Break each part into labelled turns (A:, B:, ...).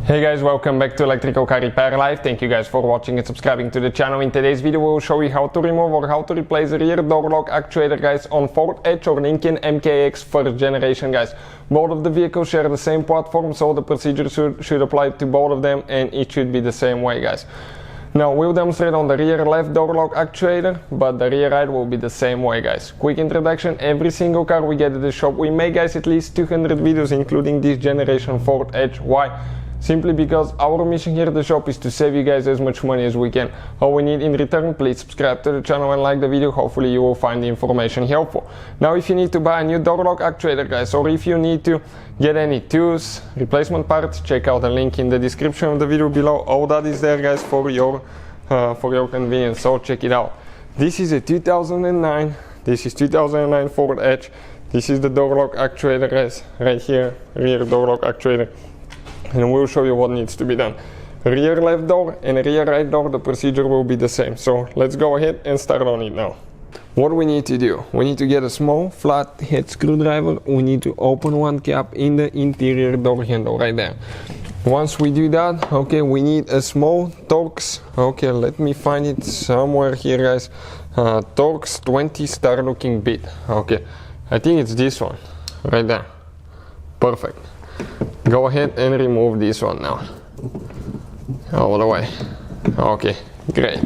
A: Hey guys, welcome back to Electrical Car Repair Live. Thank you guys for watching and subscribing to the channel. In today's video we will show you how to remove or how to replace the rear door lock actuator, guys, on Ford Edge or Lincoln MKX first generation, guys. Both of the vehicles share the same platform, so the procedure should apply to both of them and it should be the same way, guys. Now we'll demonstrate on the rear left door lock actuator, but the rear right will be the same way, guys. Quick introduction: every single car we get at the shop we make, guys, at least 200 videos including this generation Ford Edge. Why? Simply because our mission here at the shop is to save you guys as much money as we can. All we need in return, please subscribe to the channel and like the video. Hopefully you will find the information helpful. Now if you need to buy a new door lock actuator, guys, or if you need to get any tools, replacement parts, check out the link in the description of the video below. All that is there, guys, for your convenience, so check it out. This is a 2009 Ford Edge. This is the door lock actuator, guys, right here, rear door lock actuator. And we'll show you what needs to be done. Rear left door and rear right door, the procedure will be the same. So let's go ahead and start on it now. What we need to do, we need to get a small flat head screwdriver. We need to open one cap in the interior door handle right there. Once we do that, okay, we need a small Torx. Okay, let me find it somewhere here, guys. Torx 20 star looking bit. Okay, I think it's this one right there. Perfect. Go ahead and remove this one now. All the way. Okay, great.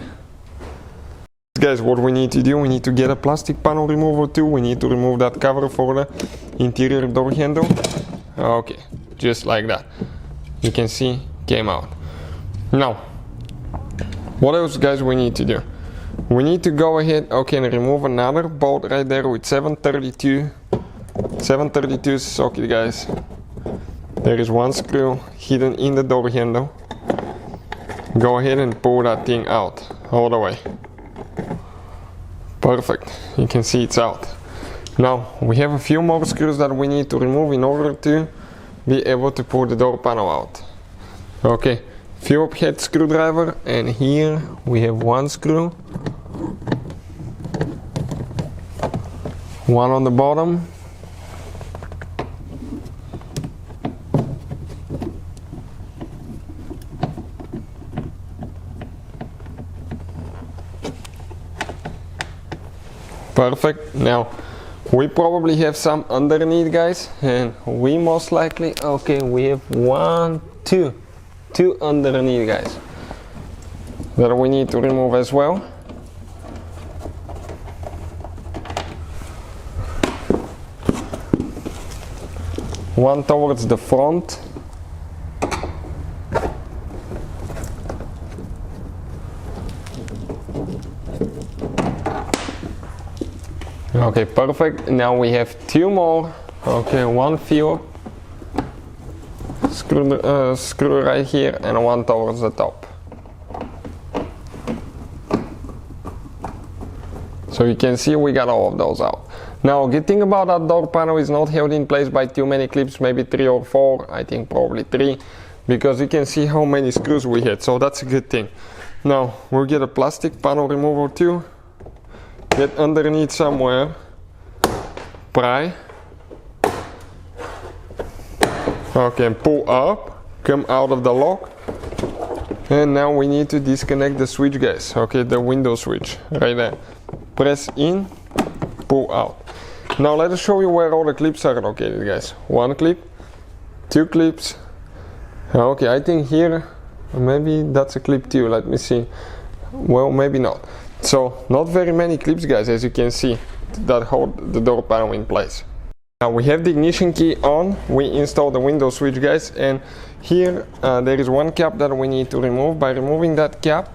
A: Guys, what we need to do, we need to get a plastic panel remover tool. We need to remove that cover for the interior door handle. Okay, just like that. You can see, came out. Now, what else, guys, we need to do? We need to go ahead, okay, and remove another bolt right there with 732 socket, guys. There is one screw hidden in the door handle. Go ahead and pull that thing out all the way. Perfect. You can see it's out. Now we have a few more screws that we need to remove in order to be able to pull the door panel out. Okay, Phillips head screwdriver, and here we have one screw. One on the bottom. Perfect. Now we probably have some underneath, guys, and we most likely, okay, we have two underneath, guys, that we need to remove as well. One towards the front. Okay, perfect. Now we have two more. Okay, one Phillips screw right here and one towards the top. So you can see we got all of those out. Now, good thing about that door panel is not held in place by too many clips, maybe 3 or 4, I think probably 3, because you can see how many screws we had, so that's a good thing. Now, we'll get a plastic panel remover too. Get underneath somewhere, pry, okay, and pull up, come out of the lock, and now we need to disconnect the switch, guys, okay, the window switch, right there. Press in, pull out. Now let us show you where all the clips are located, guys. One clip, two clips, okay, I think here, maybe that's a clip too, let me see, well, maybe not. So not very many clips, guys, as you can see, that hold the door panel in place. Now we have the ignition key on, we install the window switch, guys, and here there is one cap that we need to remove. By removing that cap,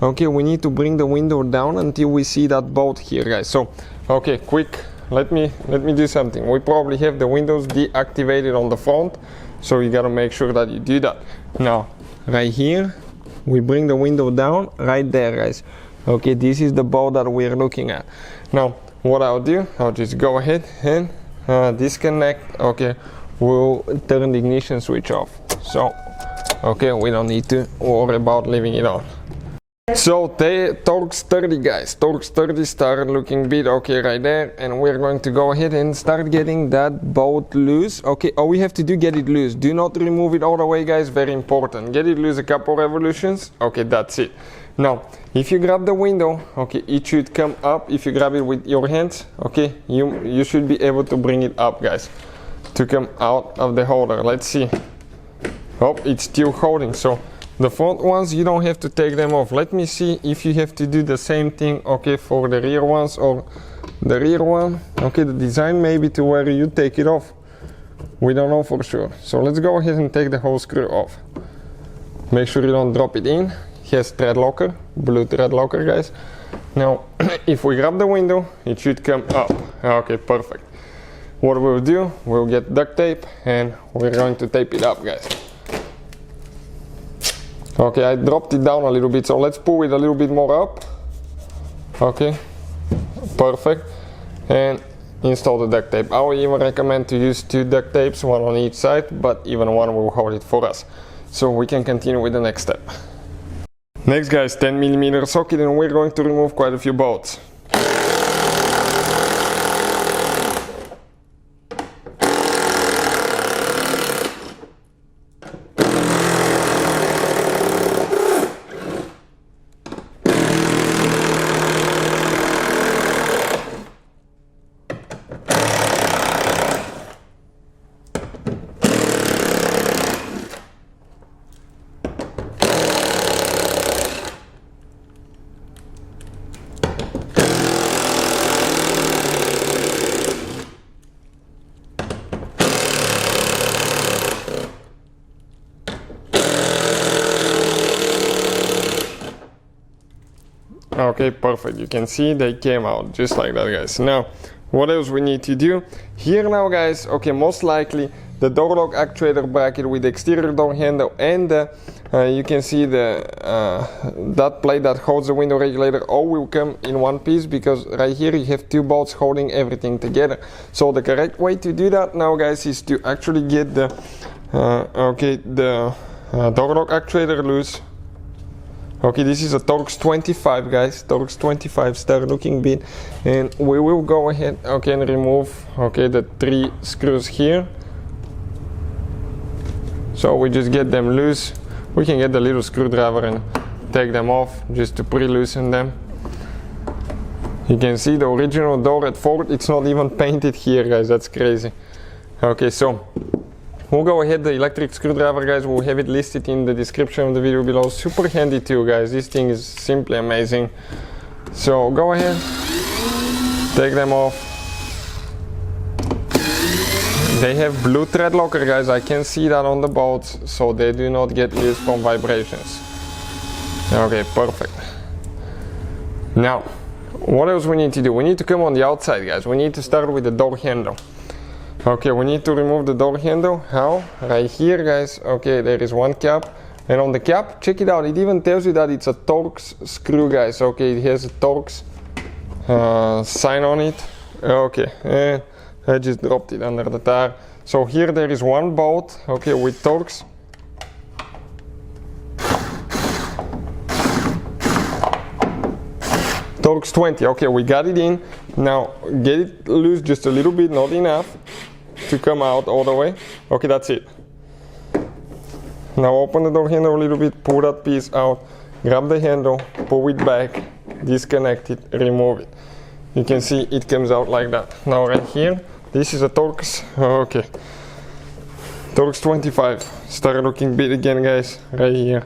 A: okay, we need to bring the window down until we see that bolt here, guys. So okay, quick, let me do something. We probably have the windows deactivated on the front, so you gotta make sure that you do that. Now right here we bring the window down right there, guys. Okay, this is the bolt that we're looking at. Now what I'll do, I'll just go ahead and disconnect. Okay, we'll turn the ignition switch off, so okay, we don't need to worry about leaving it on. So Torx 30 guys, Torx 30 started looking bit okay right there, and we're going to go ahead and start getting that bolt loose. Okay, all we have to do, get it loose. Do not remove it all the way guys, very important. Get it loose a couple revolutions. Okay, that's it. Now, if you grab the window, okay, it should come up. If you grab it with your hands, okay, you should be able to bring it up guys, to come out of the holder. Let's see. Oh, it's still holding, so the front ones, you don't have to take them off. Let me see if you have to do the same thing, okay, for the rear ones, or the rear one, okay, the design maybe to where you take it off. We don't know for sure. So let's go ahead and take the whole screw off. Make sure you don't drop it in. It has thread locker, blue thread locker guys. Now, if we grab the window, it should come up. Okay, perfect. What we'll do, we'll get duct tape and we're going to tape it up guys. Okay, I dropped it down a little bit, so let's pull it a little bit more up. Okay, perfect. And install the duct tape. I would even recommend to use 2 duct tapes, one on each side, but even one will hold it for us. So we can continue with the next step. Next guys, 10mm socket, and we're going to remove quite a few bolts. Okay, perfect. You can see they came out just like that guys. Now, what else we need to do? Here now guys, okay, most likely the door lock actuator bracket with the exterior door handle and you can see the that plate that holds the window regulator all will come in one piece, because right here you have 2 bolts holding everything together. So the correct way to do that now guys is to actually get the door lock actuator loose. Okay, this is a Torx 25 guys, Torx 25 start looking bit, and we will go ahead, okay, and remove, okay, the 3 screws here. So we just get them loose. We can get the little screwdriver and take them off just to pre-loosen them. You can see the original door at Ford, it's not even painted here guys, that's crazy. Okay, so we'll go ahead, the electric screwdriver guys, we'll have it listed in the description of the video below. Super handy too guys, this thing is simply amazing. So go ahead, take them off. They have blue thread locker guys, I can see that on the bolts, so they do not get loose from vibrations. Okay, perfect. Now, what else we need to do? We need to come on the outside guys, we need to start with the door handle. Okay, we need to remove the door handle. How? Right here guys, okay, there is one cap, and on the cap, check it out, it even tells you that it's a Torx screw guys. Okay, it has a Torx sign on it. Okay, and I just dropped it under the tire. So here there is one bolt, okay, with Torx. Torx 20, okay, we got it in. Now get it loose just a little bit, not enough to come out all the way. Okay, that's it. Now open the door handle a little bit, pull that piece out, grab the handle, pull it back, disconnect it, remove it. You can see it comes out like that. Now right here, this is a Torx, okay, Torx 25. Start looking bit again guys, right here.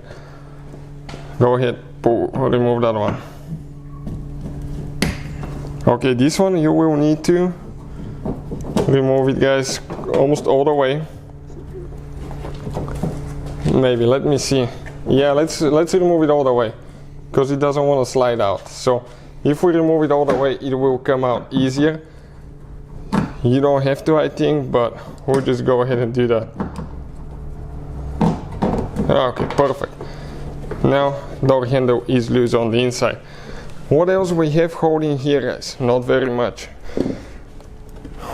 A: Go ahead, pull, remove that one. Okay, this one you will need to remove it guys, almost all the way. Maybe, let me see. Yeah, let's remove it all the way, because it doesn't want to slide out. So if we remove it all the way, it will come out easier. You don't have to, I think, but we'll just go ahead and do that. Okay, perfect. Now door handle is loose on the inside. What else we have holding here guys? Not very much.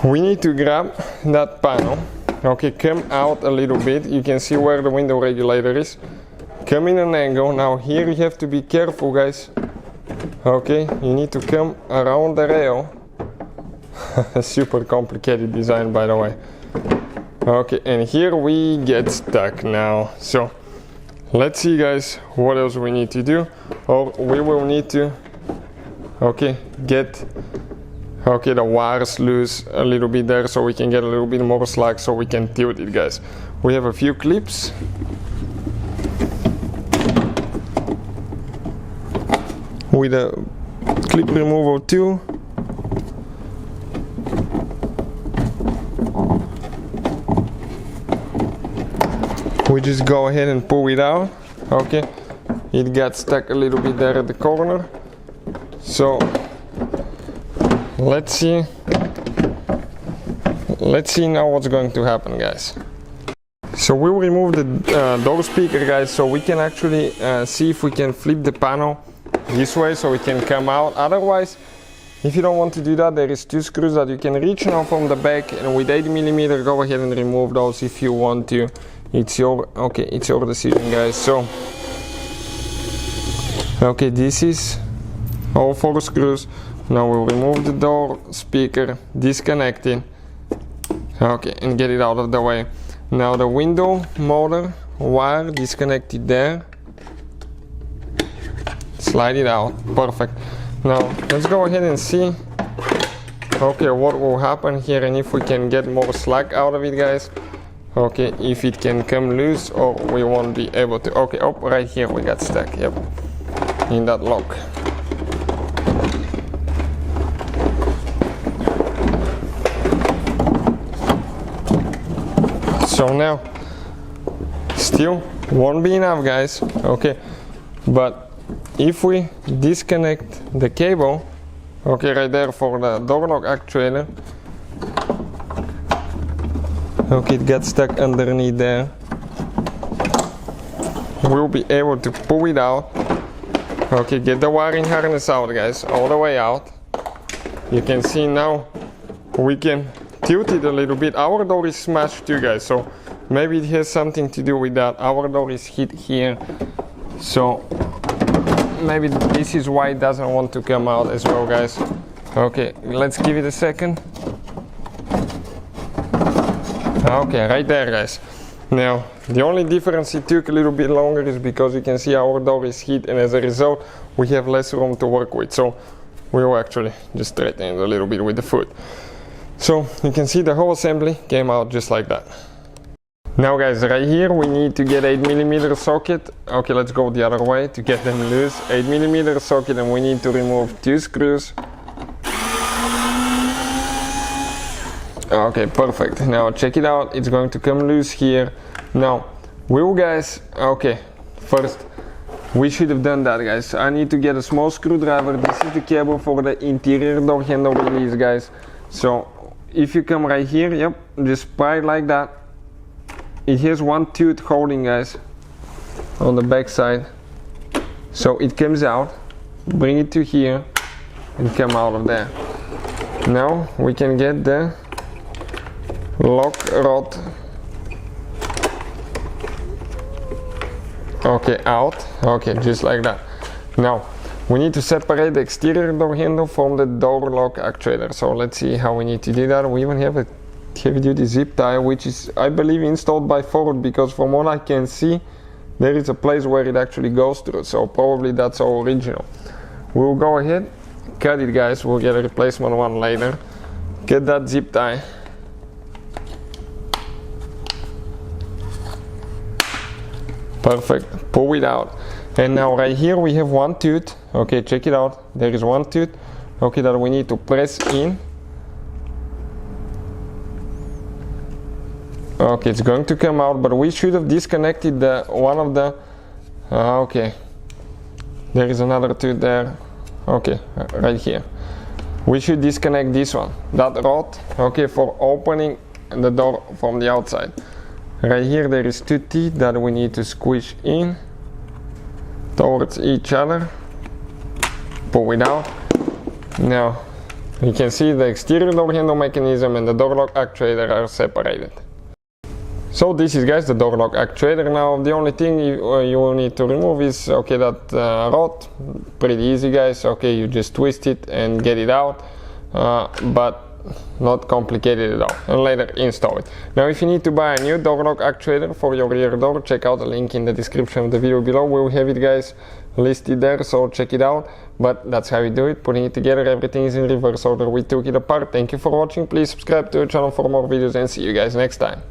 A: We need to grab that panel, okay, come out a little bit. You can see where the window regulator is. come in an angle. Now here you have to be careful, guys. Okay, you need to come around the rail. Super complicated design, by the way. Okay, and here we get stuck now. So let's see, guys, what else we need to do. Or we will need to, okay, get, okay, the wires loose a little bit there so we can get a little bit more slack so we can tilt it, guys. We have a few clips. With a clip removal tool. We just go ahead and pull it out. Okay, it got stuck a little bit there at the corner. So let's see now what's going to happen, guys. So we'll remove the door speaker, guys, so we can actually see if we can flip the panel this way so it can come out. Otherwise, if you don't want to do that, there is 2 screws that you can reach now from the back, and with 8mm go ahead and remove those if you want to. It's your, okay, it's your decision, guys. So okay, this is all 4 screws. Now we'll remove the door speaker, disconnect it, okay, and get it out of the way. Now the window motor wire, disconnect it there, slide it out, perfect. Now let's go ahead and see, okay, what will happen here and if we can get more slack out of it, guys. Okay, if it can come loose or we won't be able to. Okay, oh, right here we got stuck, yep, in that lock. So now, still won't be enough, guys, okay, but if we disconnect the cable, okay, right there for the door lock actuator, okay, it got stuck underneath there, we'll be able to pull it out. Okay, get the wiring harness out, guys, all the way out. You can see now we can tilt it a little bit. Our door is smashed too, guys, so maybe it has something to do with that. Our door is hit here, so maybe this is why it doesn't want to come out as well, guys. Okay, let's give it a second. Okay, right there, guys. Now the only difference it took a little bit longer is because you can see our door is hit, and as a result we have less room to work with, so we will actually just straighten it a little bit with the foot. So you can see the whole assembly came out just like that. Now, guys, right here we need to get 8mm socket. Okay, let's go the other way to get them loose. 8mm socket, and we need to remove 2 screws. Okay, perfect. Now check it out, it's going to come loose here. Now will, guys, okay, first we should have done that, guys. I need to get a small screwdriver. This is the cable for the interior door handle release, guys. So if you come right here, yep, just pry it like that. It has 1 tooth holding, guys, on the back side, so it comes out. Bring it to here and come out of there. Now we can get the lock rod, okay, out. Okay, just like that. Now we need to separate the exterior door handle from the door lock actuator. So let's see how we need to do that. We even have a heavy duty zip tie, which is, I believe, installed by Ford, because from what I can see there is a place where it actually goes through, so probably that's all original. We'll go ahead, cut it, guys. We'll get a replacement one later. Get that zip tie. Perfect, pull it out. And now right here we have 1 tooth. Okay, check it out, there is 1 tooth, okay, that we need to press in. Okay, it's going to come out, but we should have disconnected the one of the okay, there is another tooth there. Okay, right here we should disconnect this one, that rod, okay, for opening the door from the outside. Right here there is 2 teeth that we need to squish in towards each other, pull it out. Now you can see the exterior door handle mechanism and the door lock actuator are separated. So this is, guys, the door lock actuator. Now the only thing you will need to remove is, okay, that rod. Pretty easy, guys. Okay, you just twist it and get it out, but not complicated at all, and later install it. Now if you need to buy a new door lock actuator for your rear door, check out the link in the description of the video below. We'll have it, guys, listed there, so check it out. But that's how we do it, putting it together. Everything is in reverse order. We took it apart. Thank you for watching. Please subscribe to the channel for more videos, and see you guys next time.